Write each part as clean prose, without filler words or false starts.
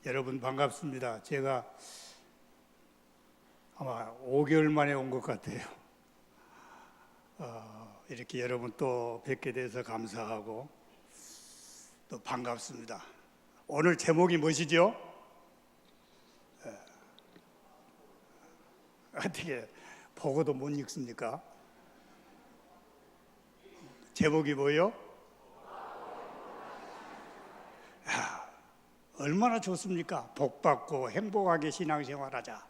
여러분 반갑습니다. 제가 아마 5개월 만에 온 것 같아요. 이렇게 여러분 또 뵙게 돼서 감사하고 또 반갑습니다. 오늘 제목이 무엇이죠? 어떻게 보고도 못 읽습니까? 제목이 뭐요? 얼마나 좋습니까? 복받고 행복하게 신앙생활하자.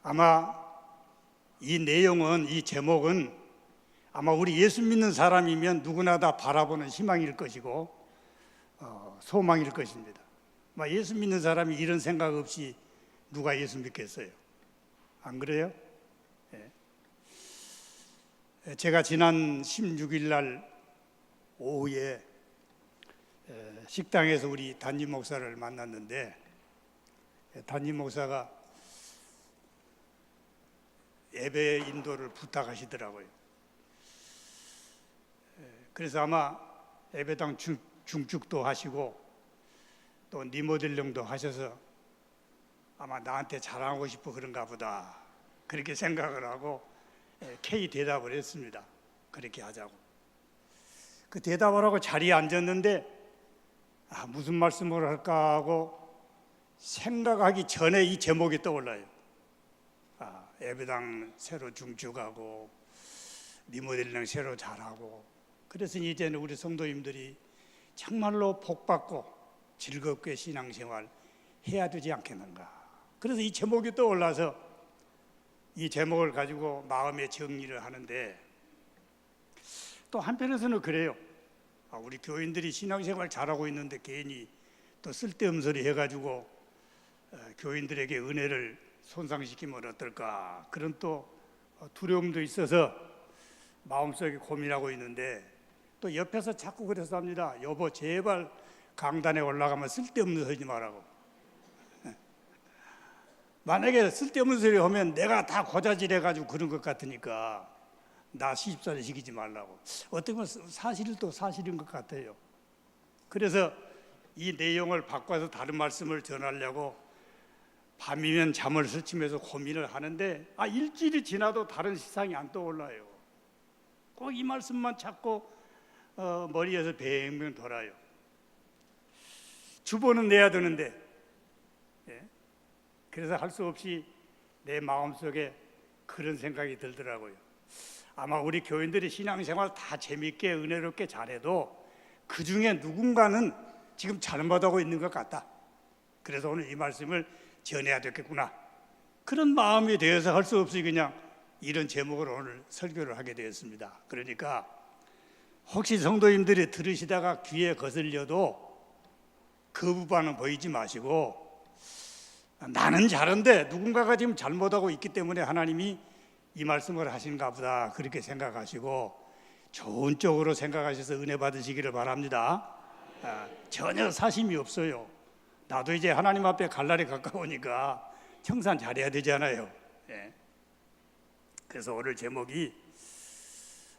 아마 이 내용은, 이 제목은 아마 우리 예수 믿는 사람이면 누구나 다 바라보는 희망일 것이고 소망일 것입니다. 아마 예수 믿는 사람이 이런 생각 없이 누가 예수 믿겠어요? 안 그래요? 제가 지난 16일 날 오후에 식당에서 우리 담임 목사를 만났는데, 담임 목사가 예배 인도를 부탁하시더라고요. 그래서 아마 예배당 중축도 하시고 또 리모델링도 하셔서 아마 나한테 자랑하고 싶어 그런가 보다, 그렇게 생각을 하고 K 대답을 했습니다. 그렇게 하자고. 그 대답을 하고 자리에 앉았는데 무슨 말씀을 할까 하고 생각하기 전에 이 제목이 떠올라요. 예배당 새로 중축하고 리모델링 새로 잘하고, 그래서 이제는 우리 성도님들이 정말로 복받고 즐겁게 신앙생활 해야 되지 않겠는가. 그래서 이 제목이 떠올라서 이 제목을 가지고 마음의 정리를 하는데, 또 한편에서는 그래요. 우리 교인들이 신앙생활 잘하고 있는데 괜히 또 쓸데없는 소리 해가지고 교인들에게 은혜를 손상시키면 어떨까, 그런 또 두려움도 있어서 마음속에 고민하고 있는데, 또 옆에서 자꾸 그래서 합니다. 여보 제발 강단에 올라가면 쓸데없는 소리 하지 말라고. 만약에 쓸데없는 소리 하면 내가 다 고자질해가지고 그런 것 같으니까 나 시집살이 시키지 말라고. 어떻게 보면 사실은 또 사실인 것 같아요. 그래서 이 내용을 바꿔서 다른 말씀을 전하려고 밤이면 잠을 설치면서 고민을 하는데 일주일이 지나도 다른 시상이 안 떠올라요. 꼭 이 말씀만 찾고 머리에서 뱅뱅 돌아요. 주보는 내야 되는데, 그래서 할 수 없이 내 마음속에 그런 생각이 들더라고요. 아마 우리 교인들이 신앙생활 다 재밌게 은혜롭게 잘해도 그 중에 누군가는 지금 잘못하고 있는 것 같다. 그래서 오늘 이 말씀을 전해야 되겠구나, 그런 마음이 되어서 할 수 없이 그냥 이런 제목으로 오늘 설교를 하게 되었습니다. 그러니까 혹시 성도님들이 들으시다가 귀에 거슬려도 거부반응 보이지 마시고, 나는 잘한데 누군가가 지금 잘못하고 있기 때문에 하나님이 이 말씀을 하신가 보다, 그렇게 생각하시고 좋은 쪽으로 생각하셔서 은혜 받으시기를 바랍니다. 전혀 사심이 없어요. 나도 이제 하나님 앞에 갈 날이 가까우니까 청산 잘해야 되잖아요. 그래서 오늘 제목이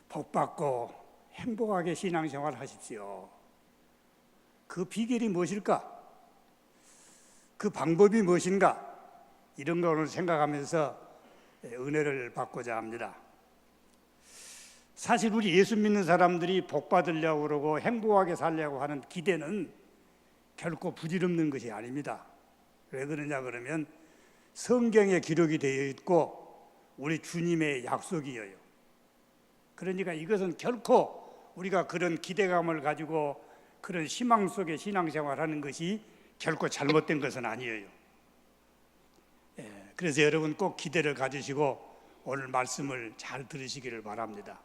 복받고 행복하게 신앙생활 하십시오. 그 비결이 무엇일까? 그 방법이 무엇인가? 이런 걸 오늘 생각하면서 은혜를 받고자 합니다. 사실 우리 예수 믿는 사람들이 복 받으려고 그러고 행복하게 살려고 하는 기대는 결코 부질없는 것이 아닙니다. 왜 그러냐 그러면 성경에 기록이 되어 있고 우리 주님의 약속이에요. 그러니까 이것은 결코 우리가 그런 기대감을 가지고 그런 희망 속에 신앙생활하는 것이 결코 잘못된 것은 아니에요. 그래서 여러분 꼭 기대를 가지시고 오늘 말씀을 잘 들으시기를 바랍니다.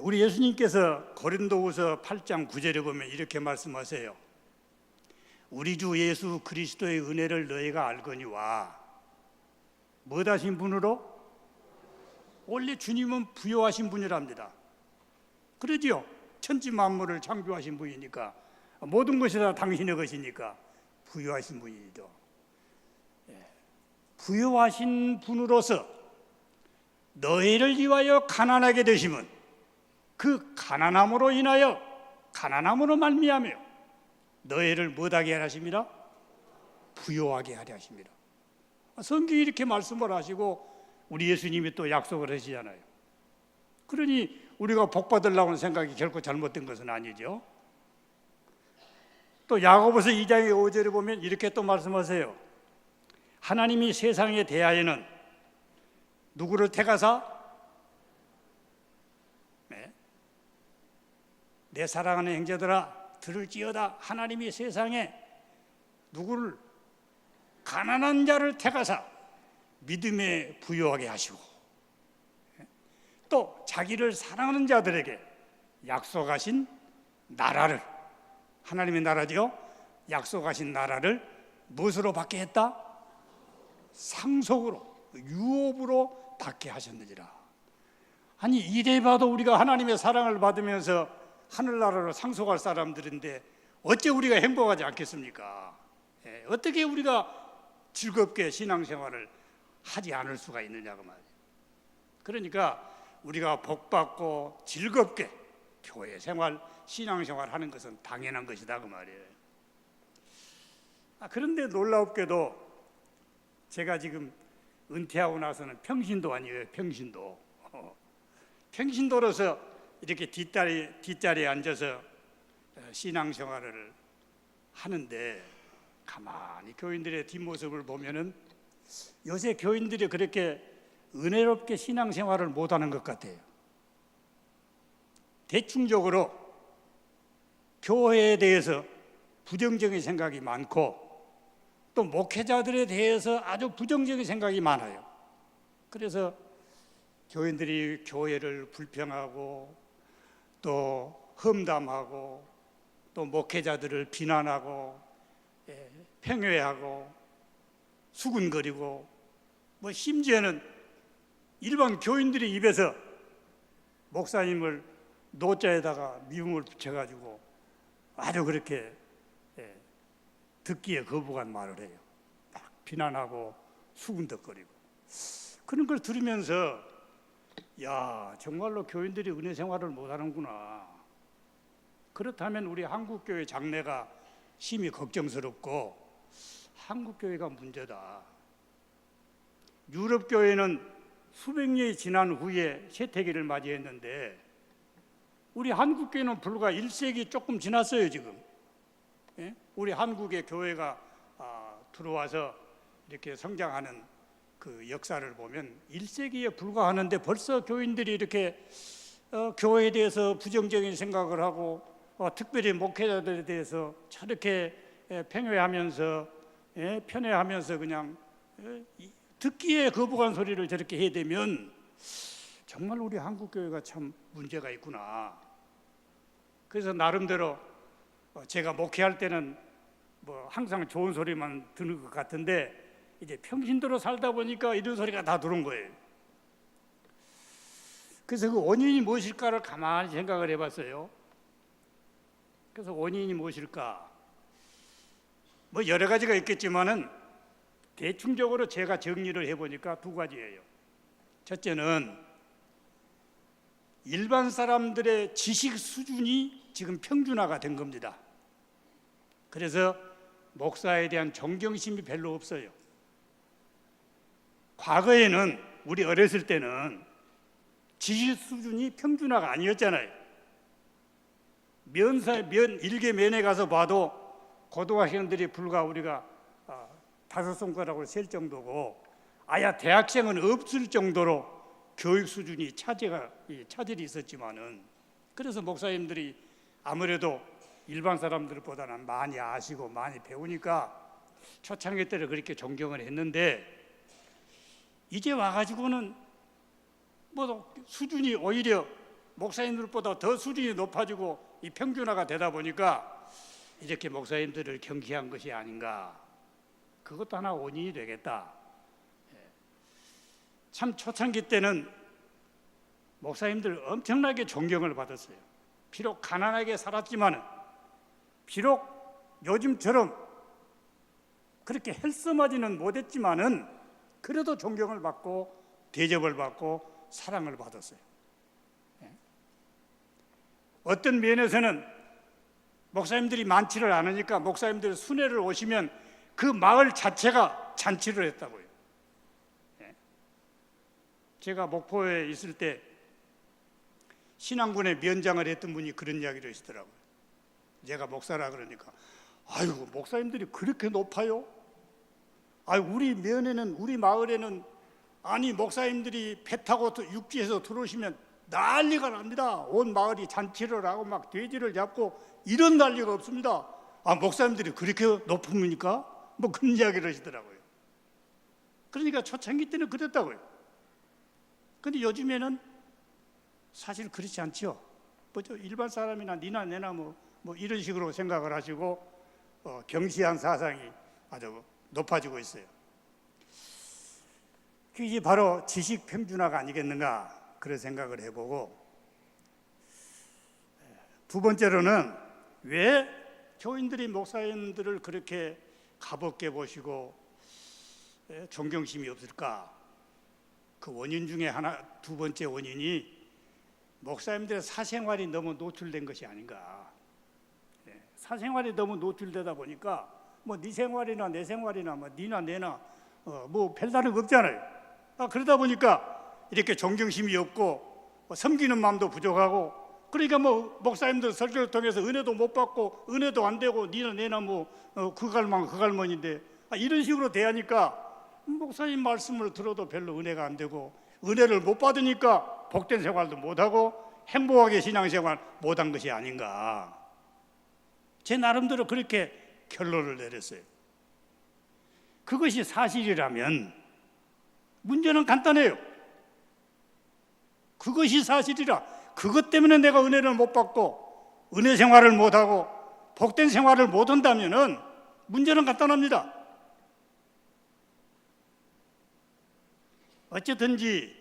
우리 예수님께서 고린도후서 8장 9절에 보면 이렇게 말씀하세요. 우리 주 예수 그리스도의 은혜를 너희가 알거니와 뭐 하신 분으로? 원래 주님은 부요하신 분이랍니다. 그러지요. 천지 만물을 창조하신 분이니까, 모든 것이 다 당신의 것이니까 부요하신 분이죠. 부요하신 분으로서 너희를 위하여 가난하게 되심은 그 가난함으로 인하여 가난함으로 말미암아 너희를 못하게 하려 하심이라 부요하게 하려 하심이라. 성경이 이렇게 말씀을 하시고 우리 예수님이 또 약속을 하시잖아요. 그러니 우리가 복 받으려고 하는 생각이 결코 잘못된 것은 아니죠. 또 야고보서 2장의 5절에 보면 이렇게 또 말씀하세요. 하나님이 세상에 대하여는 누구를 택하사? 내 사랑하는 형제들아 들을지어다. 하나님이 세상에 누구를? 가난한 자를 택하사 믿음에 부유하게 하시고, 또 자기를 사랑하는 자들에게 약속하신 나라를, 하나님의 나라죠, 약속하신 나라를 무엇으로 받게 했다? 상속으로, 유업으로 받게 하셨느니라. 아니 이래 봐도 우리가 하나님의 사랑을 받으면서 하늘나라로 상속할 사람들인데 어째 우리가 행복하지 않겠습니까? 어떻게 우리가 즐겁게 신앙생활을 하지 않을 수가 있느냐고 말이에요. 그러니까 우리가 복받고 즐겁게 교회 생활, 신앙생활 하는 것은 당연한 것이다 그 말이에요. 그런데 놀랍게도 제가 지금 은퇴하고 나서는 평신도 아니에요. 평신도로서 이렇게 뒷자리에 앉아서 신앙생활을 하는데 가만히 교인들의 뒷모습을 보면은 요새 교인들이 그렇게 은혜롭게 신앙생활을 못하는 것 같아요. 대충적으로 교회에 대해서 부정적인 생각이 많고 또 목회자들에 대해서 아주 부정적인 생각이 많아요. 그래서 교인들이 교회를 불평하고 또 험담하고 또 목회자들을 비난하고 팽회하고 수군거리고 뭐 심지어는 일반 교인들의 입에서 목사님을 노자에다가 미움을 붙여가지고 아주 그렇게 듣기에 거부한 말을 해요. 막 비난하고 수군덕거리고 그런 걸 들으면서 야 정말로 교인들이 은혜 생활을 못하는구나. 그렇다면 우리 한국교회 장래가 심히 걱정스럽고 한국교회가 문제다. 유럽교회는 수백 년이 지난 후에 쇠퇴기를 맞이했는데 우리 한국교회는 불과 1세기 조금 지났어요 지금. 우리 한국의 교회가 들어와서 이렇게 성장하는 그 역사를 보면 1세기에 불과하는데 벌써 교인들이 이렇게 교회에 대해서 부정적인 생각을 하고 특별히 목회자들에 대해서 저렇게 팽회하면서 편애하면서 그냥 듣기에 거부한 소리를 저렇게 해야 되면 정말 우리 한국교회가 참 문제가 있구나. 그래서 나름대로 제가 목회할 때는 뭐 항상 좋은 소리만 듣는 것 같은데 이제 평신도로 살다 보니까 이런 소리가 다 들어온 거예요. 그래서 그 원인이 무엇일까를 가만히 생각을 해봤어요. 그래서 원인이 무엇일까? 뭐 여러 가지가 있겠지만은 대충적으로 제가 정리를 해보니까 두 가지예요. 첫째는 일반 사람들의 지식 수준이 지금 평준화가 된 겁니다. 그래서 목사에 대한 존경심이 별로 없어요. 과거에는 우리 어렸을 때는 지식 수준이 평준화가 아니었잖아요. 일개 면에 가서 봐도 고등학생들이 불과 우리가 5손가락으로 셀 정도고 아야 대학생은 없을 정도로 교육 수준이 차질이 있었지만은 그래서 목사님들이 아무래도 일반 사람들보다는 많이 아시고 많이 배우니까 초창기 때는 그렇게 존경을 했는데 이제 와가지고는 뭐 수준이 오히려 목사님들보다 더 수준이 높아지고 이 평준화가 되다 보니까 이렇게 목사님들을 경계한 것이 아닌가. 그것도 하나 원인이 되겠다. 참 초창기 때는 목사님들 엄청나게 존경을 받았어요. 비록 가난하게 살았지만은 비록 요즘처럼 그렇게 헬스마지는 못했지만은 그래도 존경을 받고 대접을 받고 사랑을 받았어요. 어떤 면에서는 목사님들이 많지를 않으니까 목사님들 순회를 오시면 그 마을 자체가 잔치를 했다고요. 제가 목포에 있을 때 신앙군의 면장을 했던 분이 그런 이야기를 하시더라고요. 제가 목사라 그러니까 아이고 목사님들이 그렇게 높아요? 우리 면에는 우리 마을에는 아니 목사님들이 배 타고 육지에서 들어오시면 난리가 납니다. 온 마을이 잔치를 하고 막 돼지를 잡고 이런 난리가 없습니다. 목사님들이 그렇게 높습니까? 뭐 그런 이야기를 하시더라고요. 그러니까 초창기 때는 그랬다고요. 근데 요즘에는 사실 그렇지 않죠. 뭐죠? 일반 사람이나 니나 내나 뭐 이런 식으로 생각을 하시고 경시한 사상이 아주 높아지고 있어요. 그게 바로 지식 평준화가 아니겠는가 그런 생각을 해보고, 두 번째로는 왜 교인들이 목사님들을 그렇게 가볍게 보시고 존경심이 없을까? 그 원인 중에 두 번째 원인이 목사님들의 사생활이 너무 노출된 것이 아닌가. 사생활이 너무 노출되다 보니까 뭐 네 생활이나 내 생활이나 뭐 니나 내나 뭐 별다른 거 없잖아요. 그러다 보니까 이렇게 존경심이 없고 섬기는 마음도 부족하고, 그러니까 뭐 목사님들 설교를 통해서 은혜도 못 받고 은혜도 안 되고 니나 내나 뭐 그 갈망 그 갈망인데 이런 식으로 대하니까 목사님 말씀을 들어도 별로 은혜가 안 되고 은혜를 못 받으니까 복된 생활도 못하고 행복하게 신앙생활 못한 것이 아닌가. 제 나름대로 그렇게 결론을 내렸어요. 그것이 사실이라면 문제는 간단해요. 그것이 사실이라 그것 때문에 내가 은혜를 못 받고 은혜 생활을 못하고 복된 생활을 못한다면 문제는 간단합니다. 어쨌든지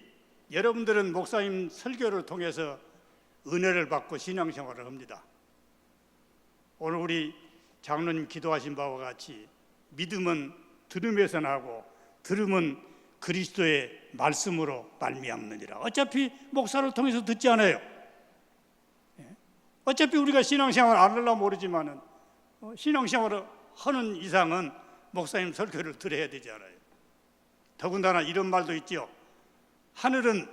여러분들은 목사님 설교를 통해서 은혜를 받고 신앙생활을 합니다. 오늘 우리 장로님 기도하신 바와 같이 믿음은 들음에서 나고 들음은 그리스도의 말씀으로 말미암느니라. 어차피 목사를 통해서 듣지 않아요. 어차피 우리가 신앙생활 안 하려면 모르지만은 신앙생활을 하는 이상은 목사님 설교를 들어야 되지 않아요. 더군다나 이런 말도 있죠. 하늘은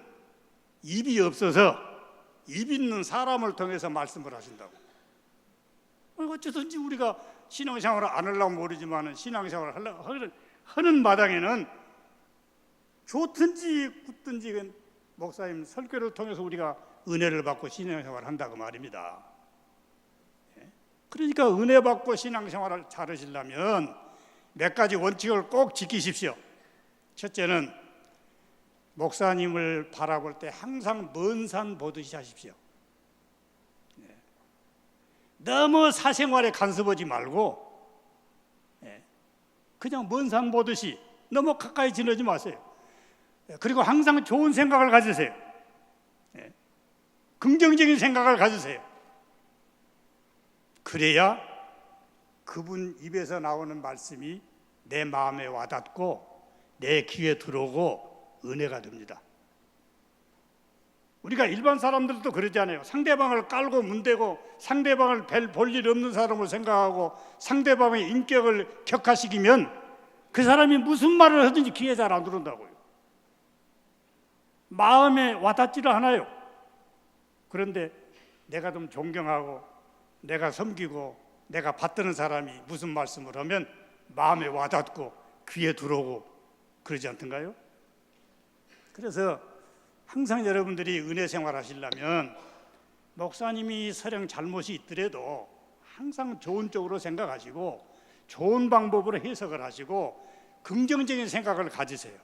입이 없어서 입 있는 사람을 통해서 말씀을 하신다고. 어쨌든지 우리가 신앙생활을 안 하려면 모르지만 신앙생활을 하는 마당에는 좋든지 굳든지 목사님 설교를 통해서 우리가 은혜를 받고 신앙생활을 한다고 말입니다. 그러니까 은혜 받고 신앙생활을 잘 하시려면 몇 가지 원칙을 꼭 지키십시오. 첫째는 목사님을 바라볼 때 항상 먼 산 보듯이 하십시오. 너무 사생활에 간섭하지 말고 그냥 먼 산 보듯이 너무 가까이 지내지 마세요. 그리고 항상 좋은 생각을 가지세요. 긍정적인 생각을 가지세요. 그래야 그분 입에서 나오는 말씀이 내 마음에 와닿고 내 귀에 들어오고 은혜가 됩니다. 우리가 일반 사람들도 그러잖아요. 상대방을 깔고 문대고 상대방을 볼 일 없는 사람으로 생각하고 상대방의 인격을 격하시키면 그 사람이 무슨 말을 하든지 귀에 잘 안 들어온다고요. 마음에 와닿지를 않아요. 그런데 내가 좀 존경하고 내가 섬기고 내가 받드는 사람이 무슨 말씀을 하면 마음에 와닿고 귀에 들어오고 그러지 않던가요? 그래서 항상 여러분들이 은혜 생활 하시려면 목사님이 설령 잘못이 있더라도 항상 좋은 쪽으로 생각하시고 좋은 방법으로 해석을 하시고 긍정적인 생각을 가지세요.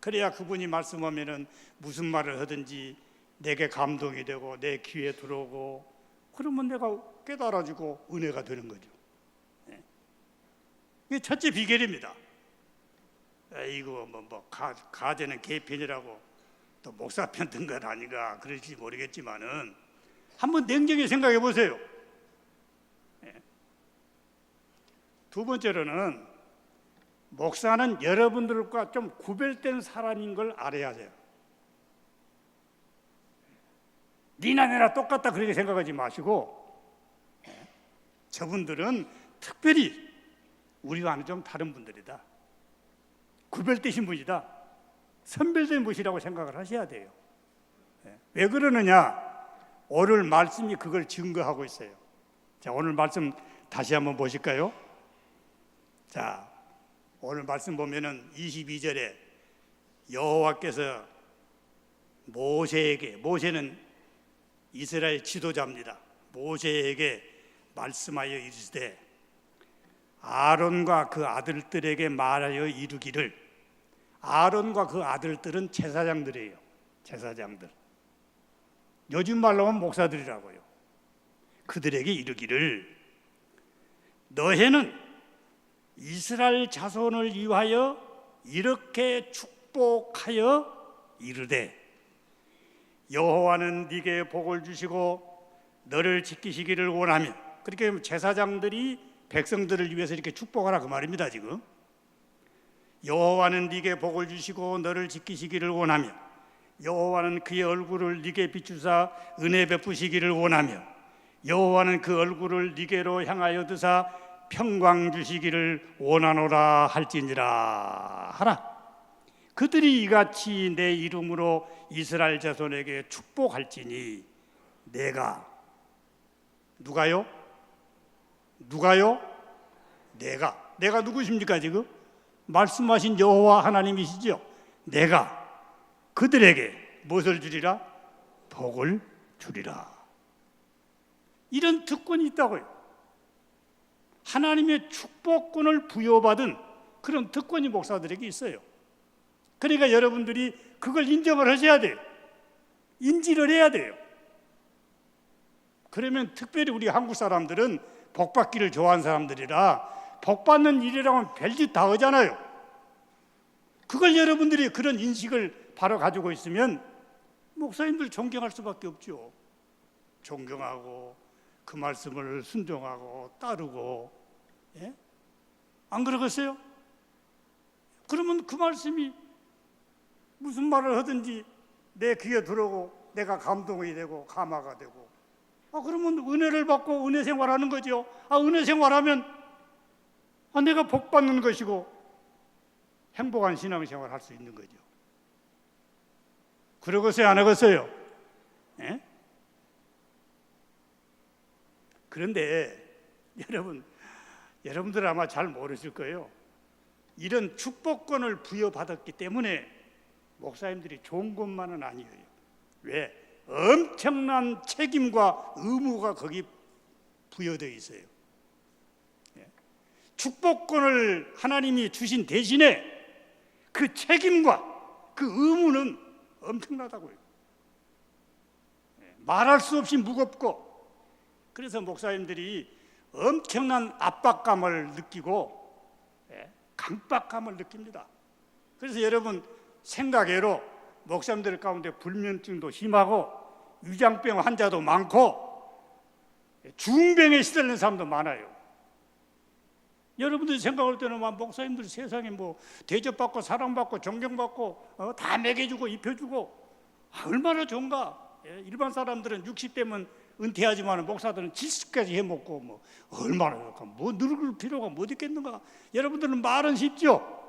그래야 그분이 말씀하면은 무슨 말을 하든지 내게 감동이 되고 내 귀에 들어오고 그러면 내가 깨달아지고 은혜가 되는 거죠. 이게 첫째 비결입니다. 이거 가제는 개편이라고 또 목사 편 든 건 아닌가 그럴지 모르겠지만은 한번 냉정히 생각해 보세요. 두 번째로는 목사는 여러분들과 좀 구별된 사람인 걸 알아야 돼요. 니나 내나 똑같다 그렇게 생각하지 마시고 저분들은 특별히 우리와는 좀 다른 분들이다. 구별되신 분이다. 선별된 분이라고 생각을 하셔야 돼요. 왜 그러느냐? 오늘 말씀이 그걸 증거하고 있어요. 자, 오늘 말씀 다시 한번 보실까요? 자, 오늘 말씀 보면은 22절에 여호와께서 모세에게, 모세는 이스라엘 지도자입니다. 모세에게 말씀하여 이르시되 아론과 그 아들들에게 말하여 이르기를, 아론과 그 아들들은 제사장들이에요. 제사장들. 요즘 말로 하면 목사들이라고요. 그들에게 이르기를 너희는 이스라엘 자손을 위하여 이렇게 축복하여 이르되 여호와는 네게 복을 주시고 너를 지키시기를 원하며, 그렇게 제사장들이 백성들을 위해서 이렇게 축복하라 그 말입니다. 지금 여호와는 네게 복을 주시고 너를 지키시기를 원하며 여호와는 그의 얼굴을 네게 비추사 은혜 베푸시기를 원하며 여호와는 그 얼굴을 네게로 향하여 드사 평강 주시기를 원하노라 할지니라 하라. 그들이 이같이 내 이름으로 이스라엘 자손에게 축복할지니 내가, 누가요? 내가 누구십니까? 지금 말씀하신 여호와 하나님이시죠. 내가 그들에게 무엇을 주리라? 복을 주리라. 이런 특권이 있다고요. 하나님의 축복권을 부여받은 그런 특권이 목사들에게 있어요. 그러니까 여러분들이 그걸 인정을 하셔야 돼요. 인지를 해야 돼요. 그러면 특별히 우리 한국 사람들은 복받기를 좋아하는 사람들이라 복받는 일이라면 별짓 다 하잖아요. 그걸 여러분들이 그런 인식을 바로 가지고 있으면 목사님들 존경할 수밖에 없죠. 존경하고 그 말씀을 순종하고 따르고, 예? 안 그러겠어요? 그러면 그 말씀이 무슨 말을 하든지 내 귀에 들어오고 내가 감동이 되고 감화가 되고, 그러면 은혜를 받고 은혜 생활하는 거죠. 은혜 생활하면 내가 복 받는 것이고 행복한 신앙생활 할 수 있는 거죠. 그러겠어요? 안 하겠어요? 예? 그런데 여러분들 아마 잘 모르실 거예요. 이런 축복권을 부여받았기 때문에 목사님들이 좋은 것만은 아니에요. 왜? 엄청난 책임과 의무가 거기 부여되어 있어요. 축복권을 하나님이 주신 대신에 그 책임과 그 의무는 엄청나다고요. 말할 수 없이 무겁고, 그래서 목사님들이 엄청난 압박감을 느끼고 강박감을 느낍니다. 그래서 여러분 생각외로 목사님들 가운데 불면증도 심하고 위장병 환자도 많고 중병에 시달리는 사람도 많아요. 여러분들이 생각할 때는 목사님들 세상에 대접받고 사랑받고 존경받고 다 먹여주고 입혀주고 얼마나 좋은가. 일반 사람들은 60대면 은퇴하지만 목사들은 70까지 해먹고 얼마나 좋을까. 늙을 필요가 뭐 있겠는가. 여러분들은 말은 쉽죠.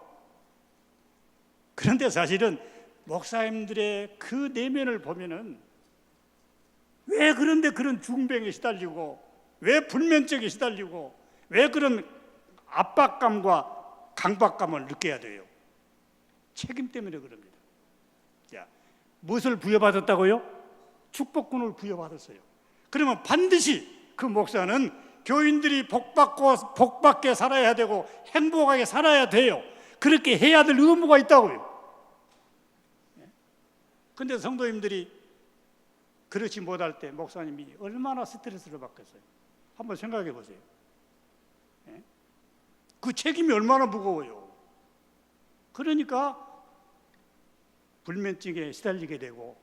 그런데 사실은 목사님들의 그 내면을 보면은 왜 그런데 그런 중병에 시달리고 왜 불면증에 시달리고 왜 그런 압박감과 강박감을 느껴야 돼요? 책임 때문에 그럽니다. 자, 무엇을 부여받았다고요? 축복권을 부여받았어요. 그러면 반드시 그 목사는 교인들이 복받게 살아야 되고 행복하게 살아야 돼요. 그렇게 해야 될 의무가 있다고요. 그런데 성도님들이 그렇지 못할 때 목사님이 얼마나 스트레스를 받겠어요? 한번 생각해 보세요. 그 책임이 얼마나 무거워요. 그러니까 불면증에 시달리게 되고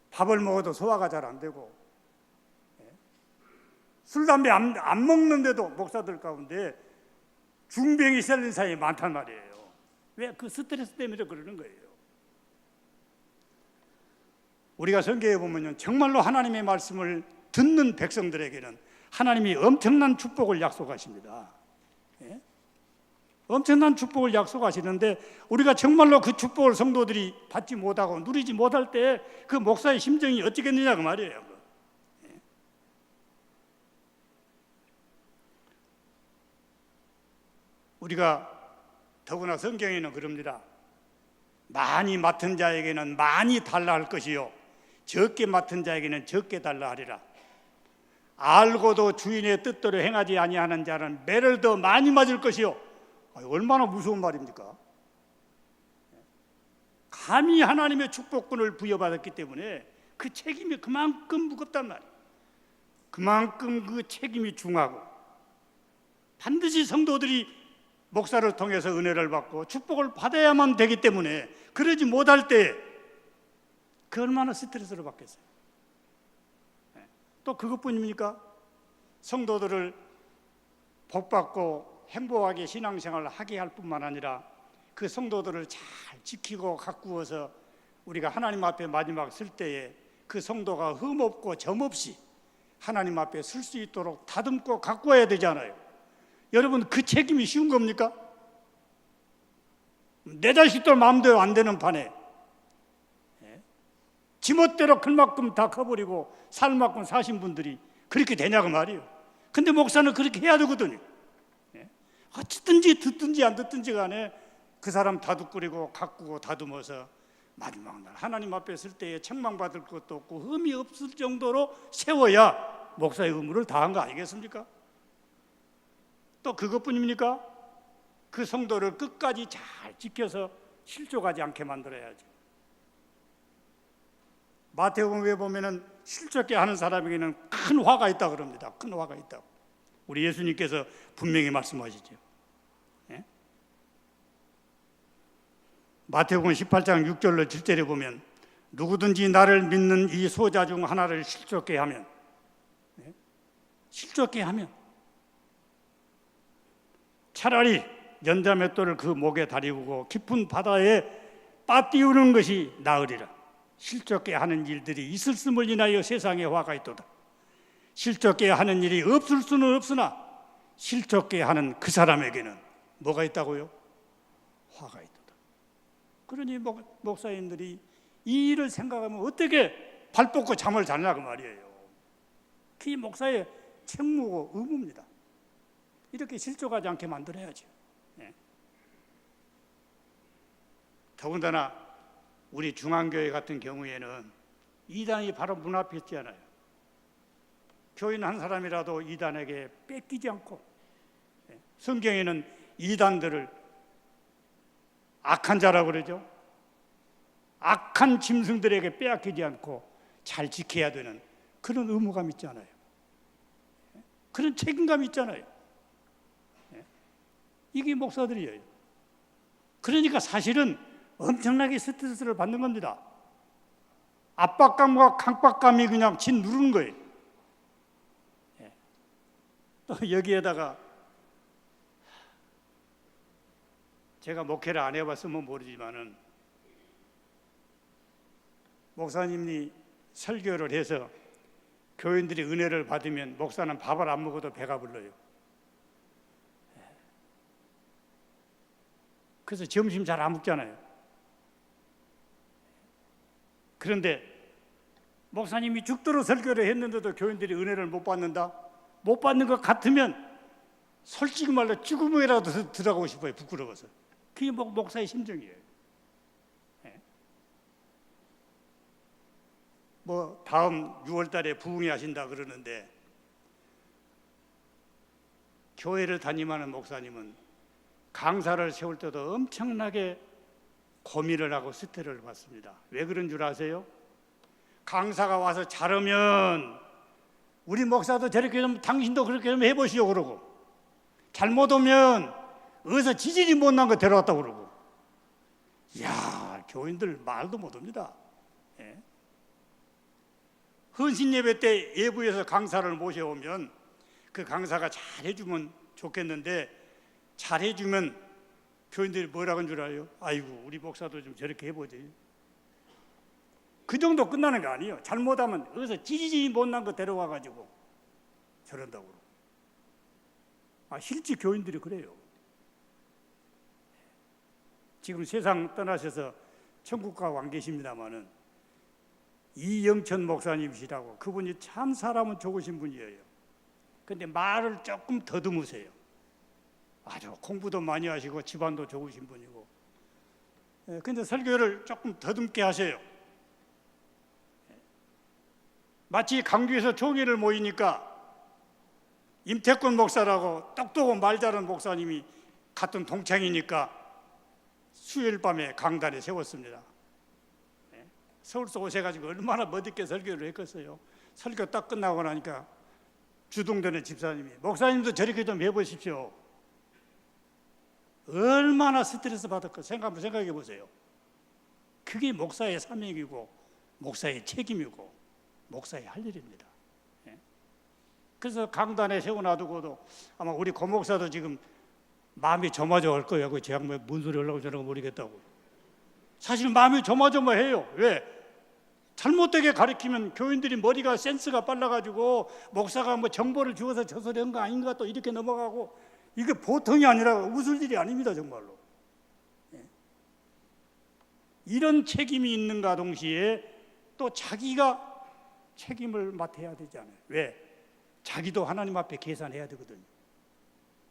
밥을 먹어도 소화가 잘 안 되고 술, 담배 안 먹는데도 목사들 가운데 중병이 시달리는 사람이 많단 말이에요. 왜? 그 스트레스 때문에 그러는 거예요. 우리가 성경에 보면 정말로 하나님의 말씀을 듣는 백성들에게는 하나님이 엄청난 축복을 약속하십니다. 예? 엄청난 축복을 약속하시는데 우리가 정말로 그 축복을 성도들이 받지 못하고 누리지 못할 때 그 목사의 심정이 어떻겠느냐 그 말이에요. 예? 우리가 더구나 성경에는 그럽니다. 많이 맡은 자에게는 많이 달라 할 것이요 적게 맡은 자에게는 적게 달라 하리라. 알고도 주인의 뜻대로 행하지 아니하는 자는 매를 더 많이 맞을 것이요. 얼마나 무서운 말입니까? 감히 하나님의 축복권을 부여받았기 때문에 그 책임이 그만큼 무겁단 말이에요. 그만큼 그 책임이 중하고 반드시 성도들이 목사를 통해서 은혜를 받고 축복을 받아야만 되기 때문에 그러지 못할 때 그 얼마나 스트레스를 받겠어요. 또 그것뿐입니까? 성도들을 복받고 행복하게 신앙생활을 하게 할 뿐만 아니라 그 성도들을 잘 지키고 가꾸어서 우리가 하나님 앞에 마지막 설 때에 그 성도가 흠없고 점없이 하나님 앞에 설 수 있도록 다듬고 가꾸어야 되잖아요. 여러분 그 책임이 쉬운 겁니까? 내 자식들 마음대로 안 되는 판에 지멋대로 클만큼 다 커버리고 살만큼 사신 분들이 그렇게 되냐고 말이에요. 근데 목사는 그렇게 해야 되거든요. 어쨌든지 듣든지 안 듣든지 간에 그 사람 다독거리고 가꾸고 다듬어서 마지막 날 하나님 앞에 설 때에 책망받을 것도 없고 흠이 없을 정도로 세워야 목사의 의무를 다한 거 아니겠습니까? 또 그것뿐입니까? 그 성도를 끝까지 잘 지켜서 실족하지 않게 만들어야죠. 마태복음에 보면은 실족해 하는 사람에게는 큰 화가 있다 그럽니다. 큰 화가 있다고. 우리 예수님께서 분명히 말씀하시죠. 예? 마태복음 18장 6절로 7절에 보면 누구든지 나를 믿는 이 소자 중 하나를 실족해 하면 실족해 하면 차라리 연자맷돌을 그 목에 다리우고 깊은 바다에 빠띄우는 것이 나으리라. 실족해 하는 일들이 있을음을 인하여 세상에 화가 있도다. 실족해 하는 일이 없을 수는 없으나 실족해 하는 그 사람에게는 뭐가 있다고요? 화가 있도다. 그러니 목사님들이 이 일을 생각하면 어떻게 발 뻗고 잠을 자냐고 말이에요. 그게 목사의 책무고 의무입니다. 이렇게 실족하지 않게 만들어야죠. 네. 더군다나 우리 중앙교회 같은 경우에는 이단이 바로 문 앞에 있잖아요. 교인 한 사람이라도 이단에게 뺏기지 않고 성경에는 이단들을 악한 자라고 그러죠. 악한 짐승들에게 빼앗기지 않고 잘 지켜야 되는 그런 의무감 있잖아요. 그런 책임감이 있잖아요. 이게 목사들이에요. 그러니까 사실은 엄청나게 스트레스를 받는 겁니다. 압박감과 강박감이 그냥 진 누르는 거예요. 또 여기에다가 제가 목회를 안 해봤으면 모르지만은 목사님이 설교를 해서 교인들이 은혜를 받으면 목사는 밥을 안 먹어도 배가 불러요. 그래서 점심 잘 안 먹잖아요. 그런데 목사님이 죽도록 설교를 했는데도 교인들이 은혜를 못 받는다? 못 받는 것 같으면 솔직히 말로 죽음이라도 들어가고 싶어요. 부끄러워서. 그게 목사의 심정이에요. 뭐 다음 6월 달에 부흥회 하신다 그러는데 교회를 담임하는 목사님은 강사를 세울 때도 엄청나게 고민을 하고 스트레스를 받습니다. 왜 그런 줄 아세요? 강사가 와서 잘하면 우리 목사도 저렇게 좀 당신도 그렇게 좀 해보시오 그러고 잘못 오면 어디서 지질이 못난 거 데려왔다고 그러고 이야 교인들 말도 못합니다. 예? 헌신 예배 때 예부에서 강사를 모셔오면 그 강사가 잘해주면 좋겠는데 잘해주면 교인들이 뭐라고 하는 줄 알아요? 아이고 우리 목사도 좀 저렇게 해보지. 그 정도 끝나는 거 아니에요. 잘못하면 어디서 지지지 못난 거 데려와가지고 저런다고. 실제 교인들이 그래요. 지금 세상 떠나셔서 천국 가고 안 계십니다마는 이영천 목사님이시라고, 그분이 참 사람은 좋으신 분이에요. 근데 말을 조금 더듬으세요. 아주 공부도 많이 하시고 집안도 좋으신 분이고, 근데 설교를 조금 더듬게 하세요. 마치 강주에서 종회를 모이니까 임태권 목사라고 똑똑한 말 잘하는 목사님이 같은 동창이니까 수요일 밤에 강단에 세웠습니다. 서울서 오셔가지고 얼마나 멋있게 설교를 했겠어요. 설교 딱 끝나고 나니까 주동전의 집사님이, 목사님도 저렇게 좀 해보십시오. 얼마나 스트레스 받을까 생각해 보세요. 그게 목사의 사명이고 목사의 책임이고 목사의 할 일입니다. 그래서 강단에 세워놔두고도 아마 우리 고 목사도 지금 마음이 조마조마할 거예요. 그 제 양반이 뭔 소리 하려고 저런 거 모르겠다고. 사실 마음이 조마조마해요. 왜? 잘못되게 가르치면 교인들이 머리가 센스가 빨라가지고 목사가 뭐 정보를 주어서 저 소리 한 거 아닌가 또 이렇게 넘어가고, 이게 보통이 아니라 웃을 일이 아닙니다, 정말로. 이런 책임이 있는가 동시에 또 자기가 책임을 맡아야 되잖아요. 왜? 자기도 하나님 앞에 계산해야 되거든요.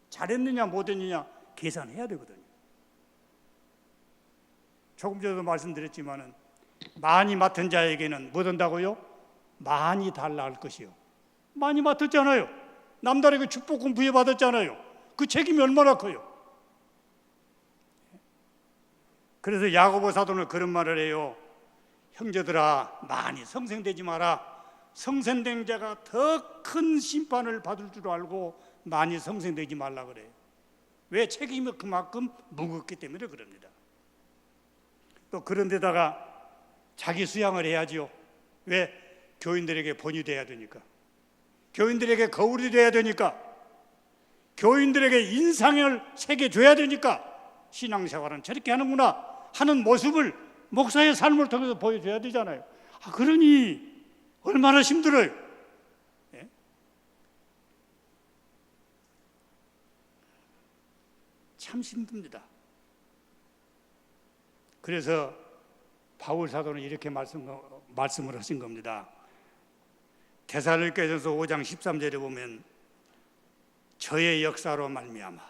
잘했느냐 못했느냐 계산해야 되거든요. 조금 전에도 말씀드렸지만은 많이 맡은 자에게는 뭐 된다고요? 많이 달라 할 것이요. 많이 맡았잖아요. 남들에게 축복금 부여받았잖아요. 그 책임이 얼마나 커요. 그래서 야고보 사도는 그런 말을 해요. 형제들아, 많이 성생되지 마라. 성생된 자가 더 큰 심판을 받을 줄 알고 많이 성생되지 말라 그래요. 왜? 책임이 그만큼 무겁기 때문에 그럽니다. 또 그런데다가 자기 수양을 해야지요. 왜? 교인들에게 본이 돼야 되니까, 교인들에게 거울이 돼야 되니까, 교인들에게 인상을 새겨줘야 되니까, 신앙생활은 저렇게 하는구나 하는 모습을 목사의 삶을 통해서 보여줘야 되잖아요. 그러니 얼마나 힘들어요. 참 힘듭니다. 그래서 바울 사도는 이렇게 말씀을 하신 겁니다. 데살로니가전서 5장 13절에 보면 저의 역사로 말미암아,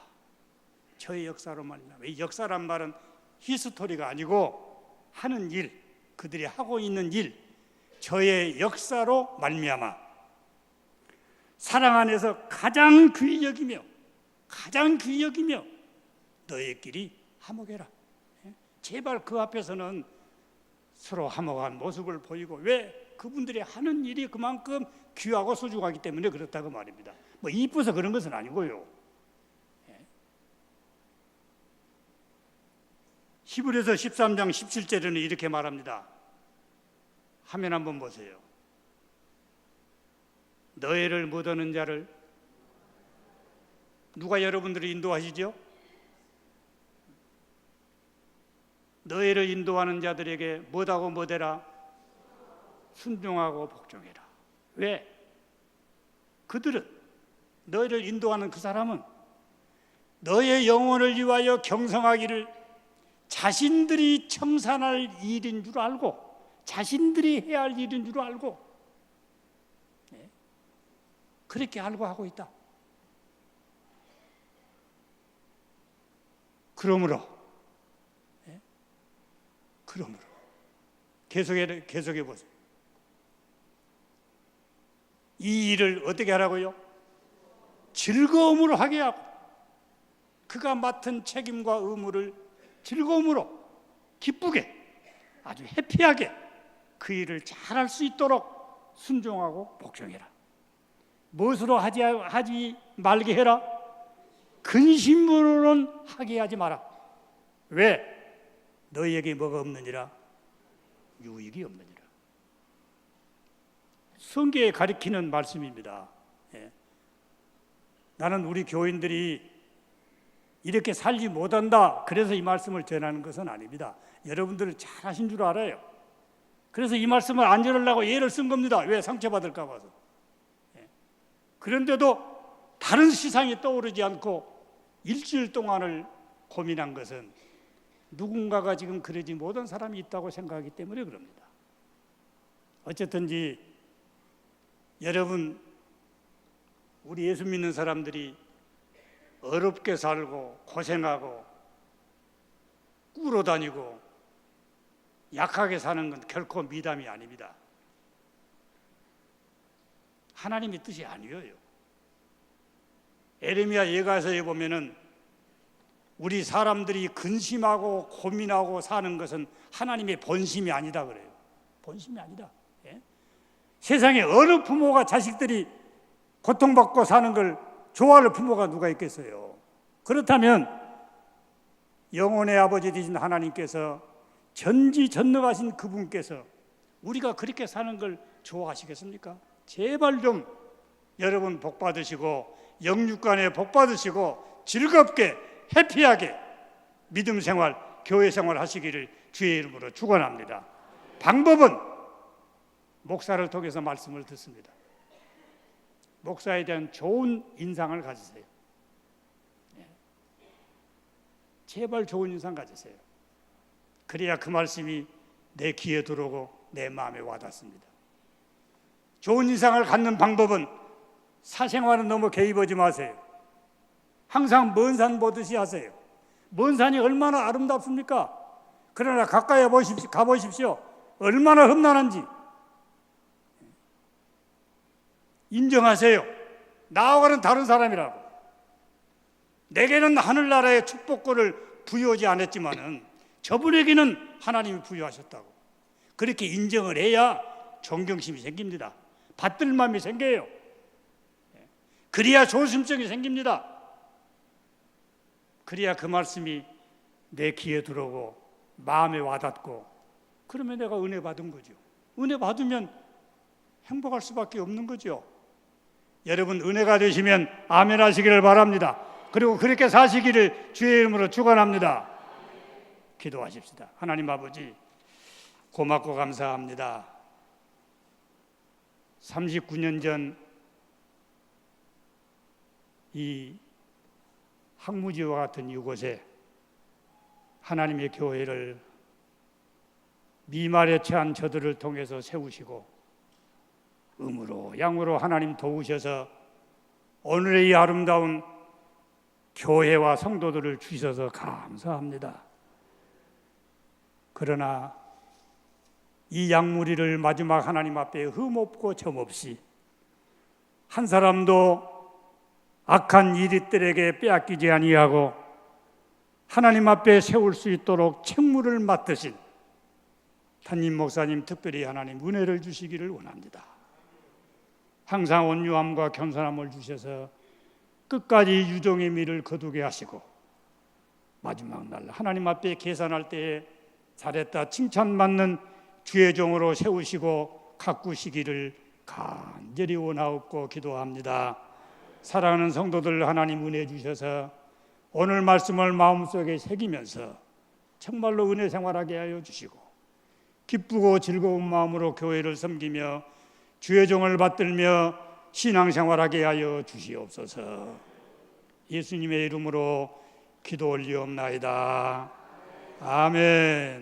저의 역사로 말미암아. 이 역사란 말은 히스토리가 아니고 하는 일, 그들이 하고 있는 일, 저의 역사로 말미암아 사랑 안에서 가장 귀히 여기며 너희끼리 화목해라. 제발 그 앞에서는 서로 화목한 모습을 보이고, 왜? 그분들이 하는 일이 그만큼 귀하고 소중하기 때문에 그렇다고 말입니다. 뭐 이뻐서 그런 것은 아니고요. 히브리서 13장 17절에는 이렇게 말합니다. 화면 한번 보세요. 너희를 묻어는 자를, 누가 여러분들을 인도하시죠? 너희를 인도하는 자들에게 뭐다고 뭐되라? 순종하고 복종해라. 왜? 그들은, 너희를 인도하는 그 사람은 너의 영혼을 위하여 경성하기를 자신들이 청산할 일인 줄 알고, 자신들이 해야 할 일인 줄 알고, 그렇게 알고 하고 있다. 그러므로 계속해 보세요. 이 일을 어떻게 하라고요? 즐거움으로 하게 하고, 그가 맡은 책임과 의무를 즐거움으로, 기쁘게, 아주 해피하게 그 일을 잘할 수 있도록 순종하고 복종해라. 무엇으로 하지 말게 해라? 근심으로는 하게 하지 마라. 왜? 너희에게 뭐가 없느니라? 유익이 없느니라. 성경에 가리키는 말씀입니다. 나는 우리 교인들이 이렇게 살지 못한다, 그래서 이 말씀을 전하는 것은 아닙니다. 여러분들 잘 하신 줄 알아요. 그래서 이 말씀을 안 전하려고 예를 쓴 겁니다. 왜? 상처받을까 봐서. 그런데도 다른 시상이 떠오르지 않고 일주일 동안을 고민한 것은 누군가가 지금 그러지 못한 사람이 있다고 생각하기 때문에 그럽니다. 어쨌든지 여러분, 우리 예수 믿는 사람들이 어렵게 살고 고생하고 꾸러 다니고 약하게 사는 건 결코 미담이 아닙니다. 하나님의 뜻이 아니에요. 에레미야 예가서에 보면은 우리 사람들이 근심하고 고민하고 사는 것은 하나님의 본심이 아니다 그래요. 본심이 아니다. 예? 세상에 어느 부모가 자식들이 고통받고 사는 걸 좋아할 부모가 누가 있겠어요? 그렇다면 영혼의 아버지 되신 하나님께서 전지전능하신 그분께서 우리가 그렇게 사는 걸 좋아하시겠습니까? 제발 좀 여러분 복 받으시고 영육간에 복 받으시고 즐겁게 해피하게 믿음 생활, 교회 생활 하시기를 주의 이름으로 축원합니다. 방법은 목사를 통해서 말씀을 듣습니다. 목사에 대한 좋은 인상을 가지세요. 제발 좋은 인상 가지세요. 그래야 그 말씀이 내 귀에 들어오고 내 마음에 와닿습니다. 좋은 인상을 갖는 방법은 사생활은 너무 개입하지 마세요. 항상 먼 산 보듯이 하세요. 먼 산이 얼마나 아름답습니까? 그러나 가까이 가보십시오. 얼마나 험난한지 인정하세요. 나하고는 다른 사람이라고. 내게는 하늘나라의 축복권을 부여하지 않았지만은 저분에게는 하나님이 부여하셨다고. 그렇게 인정을 해야 존경심이 생깁니다. 받들 마음이 생겨요. 그래야 조심성이 생깁니다. 그래야 그 말씀이 내 귀에 들어오고 마음에 와닿고, 그러면 내가 은혜 받은 거죠. 은혜 받으면 행복할 수밖에 없는 거죠. 여러분 은혜가 되시면 아멘 하시기를 바랍니다. 그리고 그렇게 사시기를 주의 이름으로 축원합니다. 기도하십시다. 하나님 아버지, 고맙고 감사합니다. 39년 전 이 항무지와 같은 이곳에 하나님의 교회를 미말에 처한 저들을 통해서 세우시고 음으로 양으로 하나님 도우셔서 오늘의 이 아름다운 교회와 성도들을 주셔서 감사합니다. 그러나 이 양무리를 마지막 하나님 앞에 흠없고 점없이 한 사람도 악한 이리들에게 빼앗기지 아니하고 하나님 앞에 세울 수 있도록 책무를 맡으신 담임 목사님 특별히 하나님 은혜를 주시기를 원합니다. 항상 온유함과 겸손함을 주셔서 끝까지 유종의 미를 거두게 하시고 마지막 날 하나님 앞에 계산할 때에 잘했다 칭찬받는 주의 종으로 세우시고 가꾸시기를 간절히 원하옵고 기도합니다. 사랑하는 성도들, 하나님 은혜 주셔서 오늘 말씀을 마음속에 새기면서 정말로 은혜 생활하게 하여 주시고 기쁘고 즐거운 마음으로 교회를 섬기며 주의 종을 받들며 신앙생활하게 하여 주시옵소서. 예수님의 이름으로 기도 올리옵나이다. 아멘.